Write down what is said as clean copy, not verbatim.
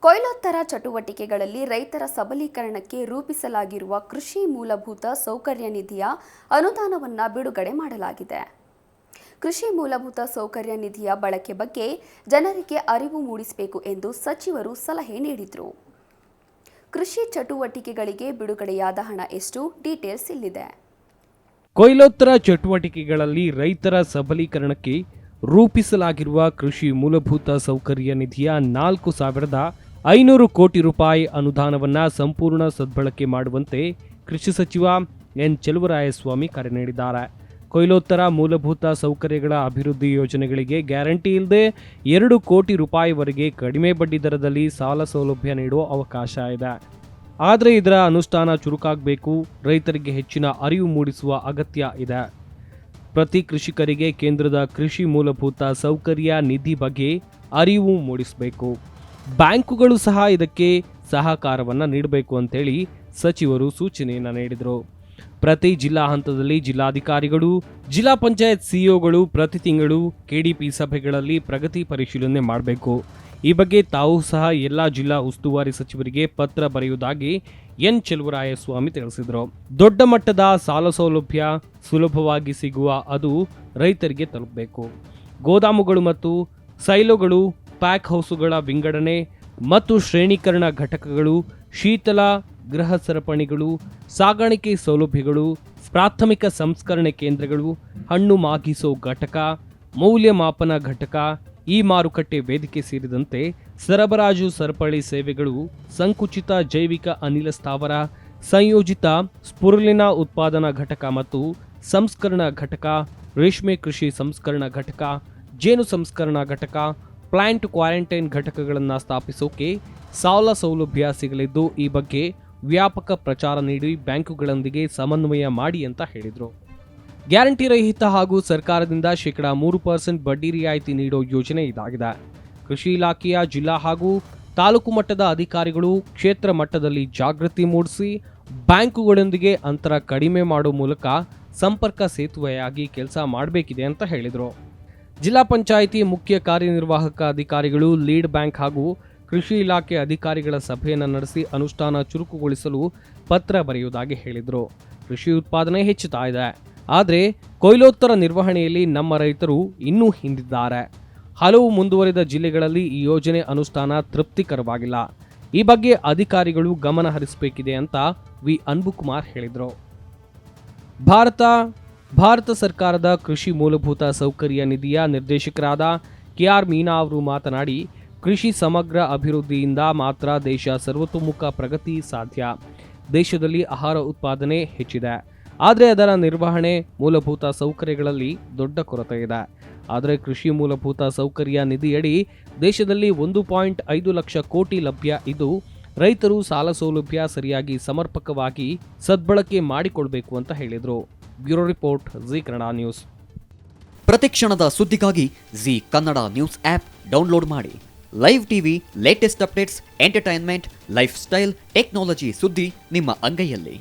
ಕೊಯ್ಲೋತ್ತರ ಚಟುವಟಿಕೆಗಳಲ್ಲಿ ರೈತರ ಸಬಲೀಕರಣಕ್ಕೆ ರೂಪಿಸಲಾಗಿರುವ ಕೃಷಿ ಮೂಲಭೂತ ಸೌಕರ್ಯ ನಿಧಿಯ ಅನುದಾನವನ್ನು ಬಿಡುಗಡೆ ಮಾಡಲಾಗಿದೆ. ಕೃಷಿ ಮೂಲಭೂತ ಸೌಕರ್ಯ ನಿಧಿಯ ಬಳಕೆ ಬಗ್ಗೆ ಜನರಿಗೆ ಅರಿವು ಮೂಡಿಸಬೇಕು ಎಂದು ಸಚಿವರು ಸಲಹೆ ನೀಡಿದರು. ಕೃಷಿ ಚಟುವಟಿಕೆಗಳಿಗೆ ಬಿಡುಗಡೆಯಾದ ಹಣ ಎಷ್ಟು? ಡೀಟೇಲ್ಸ್ ಇಲ್ಲಿದೆ. ಕೊಯ್ಲೋತ್ತರ ಚಟುವಟಿಕೆಗಳಲ್ಲಿ ರೈತರ ಸಬಲೀಕರಣಕ್ಕೆ ರೂಪಿಸಲಾಗಿರುವ ಕೃಷಿ ಮೂಲಭೂತ ಸೌಕರ್ಯ ನಿಧಿಯ 4,500 ಕೋಟಿ ರೂಪಾಯಿ ಅನುದಾನವನ್ನು ಸಂಪೂರ್ಣ ಸದ್ಬಳಕೆ ಮಾಡುವಂತೆ ಕೃಷಿ ಸಚಿವ ಎನ್ ಚೆಲುವರಾಯಸ್ವಾಮಿ ಕರೆ ನೀಡಿದ್ದಾರೆ. ಕೊಯ್ಲೋತ್ತರ ಮೂಲಭೂತ ಸೌಕರ್ಯಗಳ ಅಭಿವೃದ್ಧಿ ಯೋಜನೆಗಳಿಗೆ ಗ್ಯಾರಂಟಿ ಇಲ್ಲದೆ 2 ಕೋಟಿ ರೂಪಾಯಿವರೆಗೆ ಕಡಿಮೆ ಬಡ್ಡಿ ದರದಲ್ಲಿ ಸಾಲ ಸೌಲಭ್ಯ ನೀಡುವ ಅವಕಾಶ ಇದೆ. ಆದರೆ ಇದರ ಅನುಷ್ಠಾನ ಚುರುಕಾಗಬೇಕು, ರೈತರಿಗೆ ಹೆಚ್ಚಿನ ಅರಿವು ಮೂಡಿಸುವ ಅಗತ್ಯ ಇದೆ. ಪ್ರತಿ ಕೃಷಿಕರಿಗೆ ಕೇಂದ್ರದ ಕೃಷಿ ಮೂಲಭೂತ ಸೌಕರ್ಯ ನಿಧಿ ಬಗ್ಗೆ ಅರಿವು ಮೂಡಿಸಬೇಕು. ಬ್ಯಾಂಕುಗಳು ಸಹ ಇದಕ್ಕೆ ಸಹಕಾರವನ್ನು ನೀಡಬೇಕು ಅಂತೇಳಿ ಸಚಿವರು ಸೂಚನೆಯನ್ನು ನೀಡಿದರು. ಪ್ರತಿ ಜಿಲ್ಲಾ ಹಂತದಲ್ಲಿ ಜಿಲ್ಲಾಧಿಕಾರಿಗಳು, ಜಿಲ್ಲಾ ಪಂಚಾಯತ್ ಸಿಇಒಗಳು ಪ್ರತಿ ತಿಂಗಳು ಕೆಡಿಪಿ ಸಭೆಗಳಲ್ಲಿ ಪ್ರಗತಿ ಪರಿಶೀಲನೆ ಮಾಡಬೇಕು. ಈ ಬಗ್ಗೆ ತಾವು ಸಹ ಎಲ್ಲ ಜಿಲ್ಲಾ ಉಸ್ತುವಾರಿ ಸಚಿವರಿಗೆ ಪತ್ರ ಬರೆಯುವುದಾಗಿ ಎನ್ ಚೆಲುವರಾಯಸ್ವಾಮಿ ತಿಳಿಸಿದರು. ದೊಡ್ಡ ಮಟ್ಟದ ಸಾಲ ಸೌಲಭ್ಯ ಸುಲಭವಾಗಿ ಸಿಗುವ ಅದು ರೈತರಿಗೆ ತಲುಪಬೇಕು. ಗೋದಾಮುಗಳು ಮತ್ತು ಸೈಲೋಗಳು, ಪ್ಯಾಕ್ ಹೌಸುಗಳ ವಿಂಗಡಣೆ ಮತ್ತು ಶ್ರೇಣೀಕರಣ ಘಟಕಗಳು, ಶೀತಲ ಗೃಹ ಸರಪಣಿಗಳು, ಸಾಗಾಣಿಕೆ ಸೌಲಭ್ಯಗಳು, ಪ್ರಾಥಮಿಕ ಸಂಸ್ಕರಣೆ ಕೇಂದ್ರಗಳು, ಹಣ್ಣು ಮಾಗಿಸೋ ಘಟಕ, ಮೌಲ್ಯಮಾಪನ ಘಟಕ, ಈ ಮಾರುಕಟ್ಟೆ ವೇದಿಕೆ ಸೇರಿದಂತೆ ಸರಬರಾಜು ಸರಪಳಿ ಸೇವೆಗಳು, ಸಂಕುಚಿತ ಜೈವಿಕ ಅನಿಲ ಸ್ಥಾವರ, ಸಂಯೋಜಿತ ಸ್ಪುರುಲಿನ ಉತ್ಪಾದನಾ ಘಟಕ ಮತ್ತು ಸಂಸ್ಕರಣಾ ಘಟಕ, ರೇಷ್ಮೆ ಕೃಷಿ ಸಂಸ್ಕರಣಾ ಘಟಕ, ಜೇನು ಸಂಸ್ಕರಣಾ ಘಟಕ, ಪ್ಲಾಂಟ್ ಕ್ವಾರಂಟೈನ್ ಘಟಕಗಳನ್ನು ಸ್ಥಾಪಿಸೋಕೆ ಸಾಲ ಸೌಲಭ್ಯ ಸಿಗಲಿದ್ದು, ಈ ಬಗ್ಗೆ ವ್ಯಾಪಕ ಪ್ರಚಾರ ನೀಡಿ ಬ್ಯಾಂಕುಗಳೊಂದಿಗೆ ಸಮನ್ವಯ ಮಾಡಿ ಅಂತ ಹೇಳಿದರು. ಗ್ಯಾರಂಟಿ ರಹಿತ ಹಾಗೂ ಸರ್ಕಾರದಿಂದ 3% ಬಡ್ಡಿ ರಿಯಾಯಿತಿ ನೀಡೋ ಯೋಜನೆ ಇದಾಗಿದೆ. ಕೃಷಿ ಇಲಾಖೆಯ ಜಿಲ್ಲಾ ಹಾಗೂ ತಾಲೂಕು ಮಟ್ಟದ ಅಧಿಕಾರಿಗಳು ಕ್ಷೇತ್ರ ಮಟ್ಟದಲ್ಲಿ ಜಾಗೃತಿ ಮೂಡಿಸಿ ಬ್ಯಾಂಕುಗಳೊಂದಿಗೆ ಅಂತರ ಕಡಿಮೆ ಮಾಡೋ ಮೂಲಕ ಸಂಪರ್ಕ ಸೇತುವೆಯಾಗಿ ಕೆಲಸ ಮಾಡಬೇಕಿದೆ ಅಂತ ಹೇಳಿದರು. ಜಿಲ್ಲಾ ಪಂಚಾಯಿತಿ ಮುಖ್ಯ ಕಾರ್ಯನಿರ್ವಾಹಕ ಅಧಿಕಾರಿಗಳು, ಲೀಡ್ ಬ್ಯಾಂಕ್ ಹಾಗೂ ಕೃಷಿ ಇಲಾಖೆ ಅಧಿಕಾರಿಗಳ ಸಭೆಯನ್ನು ನಡೆಸಿ ಅನುಷ್ಠಾನ ಚುರುಕುಗೊಳಿಸಲು ಪತ್ರ ಬರೆಯುವುದಾಗಿ ಹೇಳಿದರು. ಕೃಷಿ ಉತ್ಪಾದನೆ ಹೆಚ್ಚುತ್ತಾ ಇದೆ, ಆದರೆ ಕೊಯ್ಲೋತ್ತರ ನಿರ್ವಹಣೆಯಲ್ಲಿ ನಮ್ಮ ರೈತರು ಇನ್ನೂ ಹಿಂದಿದ್ದಾರೆ. ಹಲವು ಮುಂದುವರಿದ ಜಿಲ್ಲೆಗಳಲ್ಲಿ ಈ ಯೋಜನೆ ಅನುಷ್ಠಾನ ತೃಪ್ತಿಕರವಾಗಿಲ್ಲ. ಈ ಬಗ್ಗೆ ಅಧಿಕಾರಿಗಳು ಗಮನ ಹರಿಸಬೇಕಿದೆ ಅಂತ ವಿ ಅನ್ಬುಕುಮಾರ್ ಹೇಳಿದರು. ಭಾರತ ಸರ್ಕಾರದ ಕೃಷಿ ಮೂಲಭೂತ ಸೌಕರ್ಯ ನಿಧಿಯ ನಿರ್ದೇಶಕರಾದ ಕೆಆರ್ ಮೀನಾ ಅವರು ಮಾತನಾಡಿ, ಕೃಷಿ ಸಮಗ್ರ ಅಭಿವೃದ್ಧಿಯಿಂದ ಮಾತ್ರ ದೇಶ ಸರ್ವತೋಮುಖ ಪ್ರಗತಿ ಸಾಧ್ಯ. ದೇಶದಲ್ಲಿ ಆಹಾರ ಉತ್ಪಾದನೆ ಹೆಚ್ಚಿದೆ, ಆದರೆ ಅದರ ನಿರ್ವಹಣೆ, ಮೂಲಭೂತ ಸೌಕರ್ಯಗಳಲ್ಲಿ ದೊಡ್ಡ ಕೊರತೆ ಇದೆ. ಆದರೆ ಕೃಷಿ ಮೂಲಭೂತ ಸೌಕರ್ಯ ನಿಧಿಯಡಿ ದೇಶದಲ್ಲಿ 1.5 ಲಕ್ಷ ಕೋಟಿ ಲಭ್ಯ ಇದ್ದು, ರೈತರು ಸಾಲ ಸೌಲಭ್ಯ ಸರಿಯಾಗಿ ಸಮರ್ಪಕವಾಗಿ ಸದ್ಬಳಕೆ ಮಾಡಿಕೊಳ್ಬೇಕು ಅಂತ ಹೇಳಿದರು. Bureau report, Zee Kannada news. ಪ್ರತಿಕ್ಷಣದ ಸುದ್ದಿಗಾಗಿ Zee Kannada news app download ಮಾಡಿ. Live TV, latest updates, entertainment, life style, technology ಸುದ್ದಿ ನಿಮ್ಮ ಅಂಗೈಯಲ್ಲಿ.